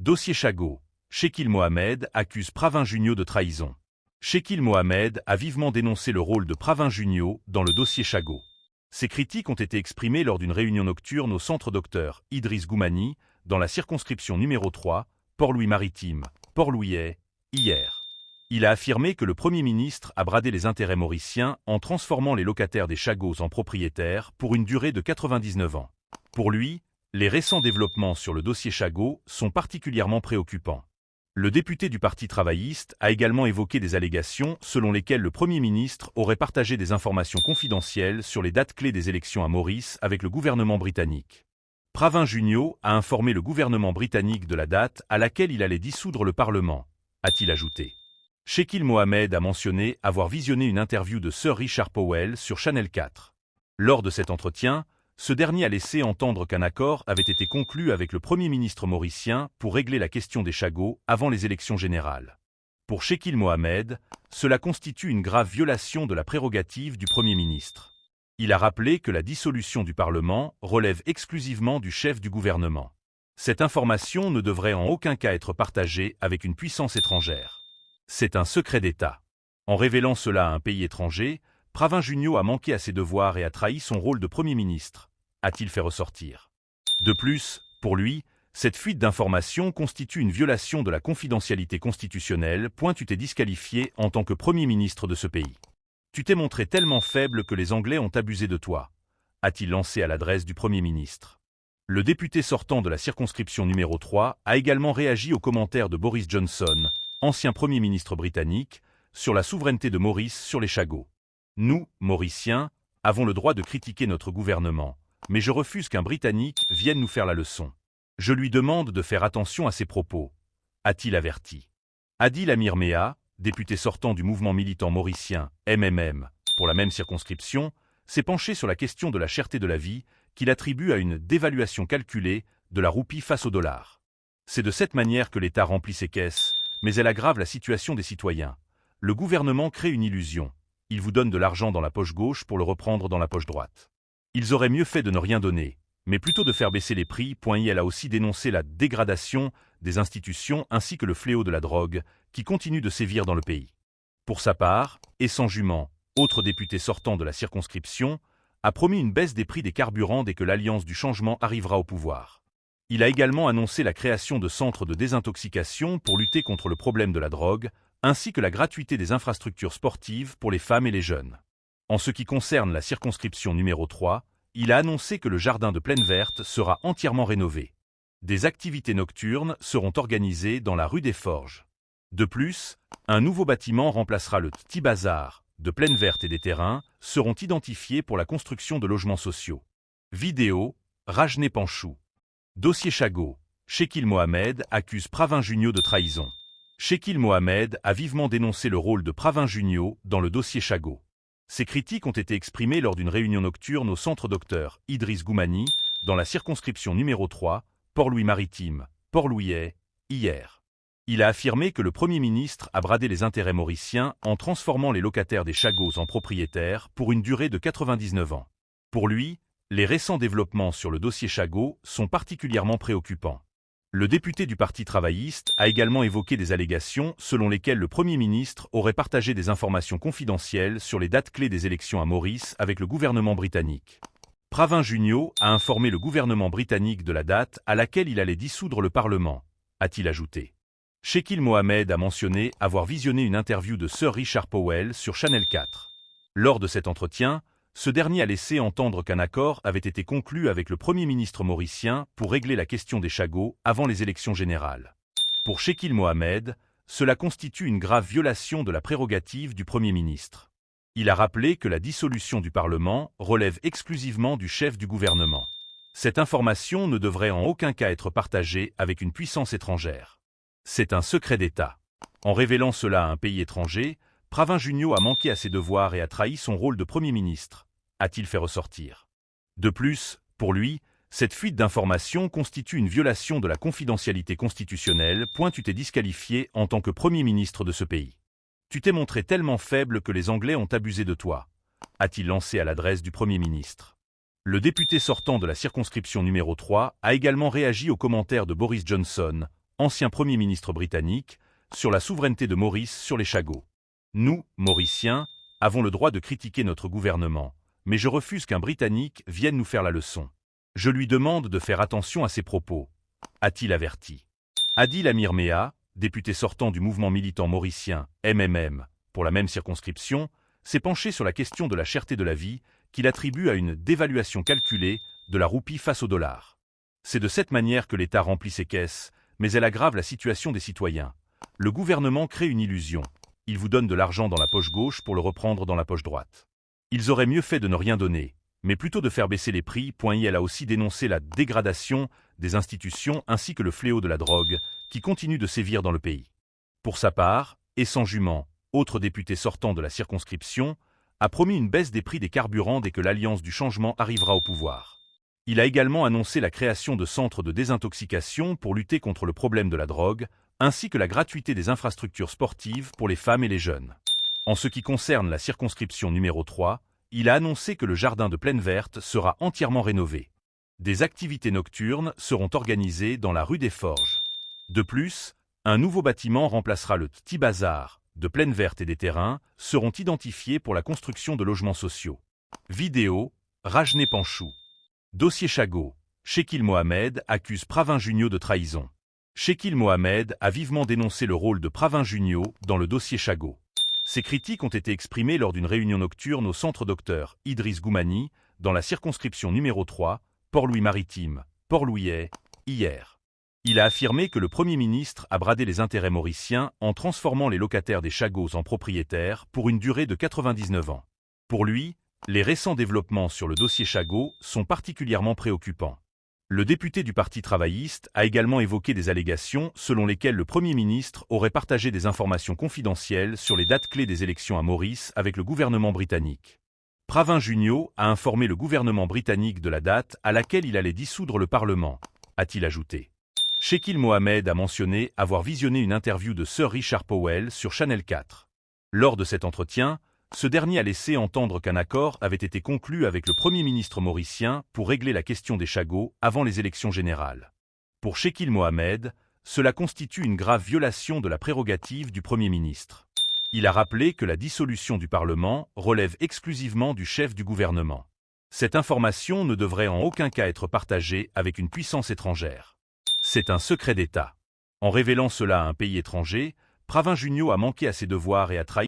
Dossier Chagot. Shekil Mohamed accuse Pravin Junio de trahison. Shekil Mohamed a vivement dénoncé le rôle de Pravin Junio dans le dossier Chagot. Ces critiques ont été exprimées lors d'une réunion nocturne au centre Dr Idriss Goumani, dans la circonscription numéro 3, Port-Louis-Maritime, Port-Louis-Est, hier. Il a affirmé que le Premier ministre a bradé les intérêts mauriciens en transformant les locataires des Chagots en propriétaires pour une durée de 99 ans. Pour lui, les récents développements sur le dossier Chagot sont particulièrement préoccupants. Le député du Parti travailliste a également évoqué des allégations selon lesquelles le Premier ministre aurait partagé des informations confidentielles sur les dates clés des élections à Maurice avec le gouvernement britannique. Pravin Junio a informé le gouvernement britannique de la date à laquelle il allait dissoudre le Parlement, a-t-il ajouté. Shekil Mohamed a mentionné avoir visionné une interview de Sir Richard Powell sur Channel 4. Lors de cet entretien, ce dernier a laissé entendre qu'un accord avait été conclu avec le Premier ministre mauricien pour régler la question des Chagots avant les élections générales. Pour Shekil Mohamed, cela constitue une grave violation de la prérogative du Premier ministre. Il a rappelé que la dissolution du Parlement relève exclusivement du chef du gouvernement. Cette information ne devrait en aucun cas être partagée avec une puissance étrangère. C'est un secret d'État. En révélant cela à un pays étranger, Pravin Junio a manqué à ses devoirs et a trahi son rôle de Premier ministre, a-t-il fait ressortir. De plus, pour lui, cette fuite d'informations constitue une violation de la confidentialité constitutionnelle. Tu t'es disqualifié en tant que Premier ministre de ce pays. Tu t'es montré tellement faible que les Anglais ont abusé de toi, a-t-il lancé à l'adresse du Premier ministre. Le député sortant de la circonscription numéro 3 a également réagi aux commentaires de Boris Johnson, ancien Premier ministre britannique, sur la souveraineté de Maurice sur les Chagots. Nous, Mauriciens, avons le droit de critiquer notre gouvernement, mais je refuse qu'un Britannique vienne nous faire la leçon. Je lui demande de faire attention à ses propos, a-t-il averti. Adil Amir Mea, député sortant du mouvement militant mauricien MMM, pour la même circonscription, s'est penché sur la question de la cherté de la vie qu'il attribue à une dévaluation calculée de la roupie face au dollar. C'est de cette manière que l'État remplit ses caisses, mais elle aggrave la situation des citoyens. Le gouvernement crée une illusion. Il vous donne de l'argent dans la poche gauche pour le reprendre dans la poche droite. Ils auraient mieux fait de ne rien donner, mais plutôt de faire baisser les prix. Elle a aussi dénoncé la dégradation des institutions ainsi que le fléau de la drogue, qui continue de sévir dans le pays. Pour sa part, Essent Jument, autre député sortant de la circonscription, a promis une baisse des prix des carburants dès que l'Alliance du changement arrivera au pouvoir. Il a également annoncé la création de centres de désintoxication pour lutter contre le problème de la drogue, ainsi que la gratuité des infrastructures sportives pour les femmes et les jeunes. En ce qui concerne la circonscription numéro 3, il a annoncé que le jardin de Plaine Verte sera entièrement rénové. Des activités nocturnes seront organisées dans la rue des Forges. De plus, un nouveau bâtiment remplacera le Petit Bazar de Plaine Verte et des terrains seront identifiés pour la construction de logements sociaux. Vidéo, Rajné Panchou. Dossier Chagot. Shekil Mohamed accuse Pravin Junio de trahison. Shekil Mohamed a vivement dénoncé le rôle de Pravin Junio dans le dossier Chagot. Ces critiques ont été exprimées lors d'une réunion nocturne au centre Dr Idriss Goumani, dans la circonscription numéro 3, Port-Louis-Maritime, Port-Louis-Est, hier. Il a affirmé que le Premier ministre a bradé les intérêts mauriciens en transformant les locataires des Chagots en propriétaires pour une durée de 99 ans. Pour lui, les récents développements sur le dossier Chagot sont particulièrement préoccupants. Le député du Parti travailliste a également évoqué des allégations selon lesquelles le Premier ministre aurait partagé des informations confidentielles sur les dates clés des élections à Maurice avec le gouvernement britannique. Pravin Junio a informé le gouvernement britannique de la date à laquelle il allait dissoudre le Parlement, a-t-il ajouté. Shekil Mohamed a mentionné avoir visionné une interview de Sir Richard Powell sur Channel 4. Lors de cet entretien, ce dernier a laissé entendre qu'un accord avait été conclu avec le Premier ministre mauricien pour régler la question des Chagots avant les élections générales. Pour Shekil Mohamed, cela constitue une grave violation de la prérogative du Premier ministre. Il a rappelé que la dissolution du Parlement relève exclusivement du chef du gouvernement. Cette information ne devrait en aucun cas être partagée avec une puissance étrangère. C'est un secret d'État. En révélant cela à un pays étranger, Pravin Junio a manqué à ses devoirs et a trahi son rôle de Premier ministre, a-t-il fait ressortir. De plus, pour lui, cette fuite d'informations constitue une violation de la confidentialité constitutionnelle. Tu t'es disqualifié en tant que Premier ministre de ce pays. Tu t'es montré tellement faible que les Anglais ont abusé de toi, a-t-il lancé à l'adresse du Premier ministre. Le député sortant de la circonscription numéro 3 a également réagi aux commentaires de Boris Johnson, ancien Premier ministre britannique, sur la souveraineté de Maurice sur les Chagos. Nous, Mauriciens, avons le droit de critiquer notre gouvernement, mais je refuse qu'un Britannique vienne nous faire la leçon. Je lui demande de faire attention à ses propos, a-t-il averti. Adil Amir Mea, député sortant du mouvement militant mauricien MMM pour la même circonscription, s'est penché sur la question de la cherté de la vie qu'il attribue à une dévaluation calculée de la roupie face au dollar. C'est de cette manière que l'État remplit ses caisses, mais elle aggrave la situation des citoyens. Le gouvernement crée une illusion. Il vous donne de l'argent dans la poche gauche pour le reprendre dans la poche droite. Ils auraient mieux fait de ne rien donner, mais plutôt de faire baisser les prix. Elle a aussi dénoncé la dégradation des institutions ainsi que le fléau de la drogue qui continue de sévir dans le pays. Pour sa part, Ehsan Juman, autre député sortant de la circonscription, a promis une baisse des prix des carburants dès que l'Alliance du changement arrivera au pouvoir. Il a également annoncé la création de centres de désintoxication pour lutter contre le problème de la drogue, ainsi que la gratuité des infrastructures sportives pour les femmes et les jeunes. En ce qui concerne la circonscription numéro 3, il a annoncé que le jardin de Plaine Verte sera entièrement rénové. Des activités nocturnes seront organisées dans la rue des Forges. De plus, un nouveau bâtiment remplacera le Petit Bazar de Plaine Verte et des terrains seront identifiés pour la construction de logements sociaux. Vidéo, Rajné Panchou. Dossier Chagos. Shekil Mohamed accuse Pravin Junio de trahison. Shekil Mohamed a vivement dénoncé le rôle de Pravin Junio dans le dossier Chagos. Ces critiques ont été exprimées lors d'une réunion nocturne au centre Dr Idriss Goumani, dans la circonscription numéro 3, Port-Louis-Maritime, Port-Louis-Est, hier. Il a affirmé que le Premier ministre a bradé les intérêts mauriciens en transformant les locataires des Chagos en propriétaires pour une durée de 99 ans. Pour lui, les récents développements sur le dossier Chagos sont particulièrement préoccupants. Le député du Parti travailliste a également évoqué des allégations selon lesquelles le Premier ministre aurait partagé des informations confidentielles sur les dates clés des élections à Maurice avec le gouvernement britannique. Pravin Junio a informé le gouvernement britannique de la date à laquelle il allait dissoudre le Parlement, a-t-il ajouté. Shekil Mohamed a mentionné avoir visionné une interview de Sir Richard Powell sur Channel 4. Lors de cet entretien, ce dernier a laissé entendre qu'un accord avait été conclu avec le Premier ministre mauricien pour régler la question des Chagos avant les élections générales. Pour Shekil Mohamed, cela constitue une grave violation de la prérogative du Premier ministre. Il a rappelé que la dissolution du Parlement relève exclusivement du chef du gouvernement. Cette information ne devrait en aucun cas être partagée avec une puissance étrangère. C'est un secret d'État. En révélant cela à un pays étranger, Pravin Junio a manqué à ses devoirs et a trahi